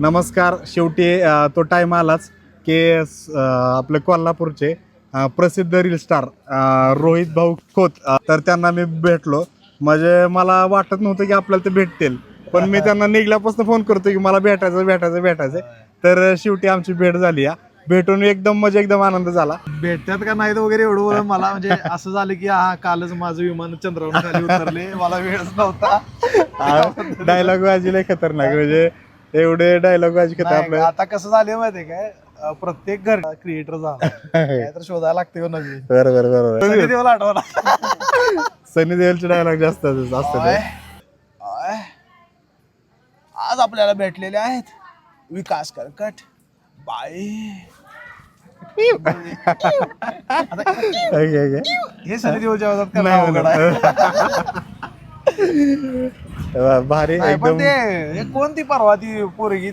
नमस्कार. शेवटी तो टाइम आलाच की आपले कोल्हापूरचे प्रसिद्ध रील स्टार रोहित भाऊ खोत तर त्यांना मी भेटलो. म्हणजे मला वाटत नव्हतं की आपल्याला ते भेटतील, पण मी त्यांना निघल्यापासून फोन करतो की मला भेटायचं. तर शेवटी आमची भेट झाली. भेटून एकदम आनंद झाला. भेटतात का नाहीत वगैरे एवढं बोलून मला म्हणजे असं झालं की हा कालच माझं विमान चंद्रावर खाली उतरले, मला वेळच नव्हता. डायलॉग बाजी लय खतरनाक, म्हणजे एवढे डायलॉग बाजी नाही, आपल्या आता कसं झालं माहितीये काय, प्रत्येक घर क्रिएटर झाला काय तर शोधायला लागते नवीन. बरोबर सनी देओल आठवला. सनी देओलचे डायलॉग जास्त असतात. ओय, ओय. आज आपल्याला भेटलेले आहेत विकास करकट बाई. हे सनी देओलच्या आवाजात करणं अवघड आहे. भारी नाही, पण एकदम. ते कोणती परवा ती पोरगी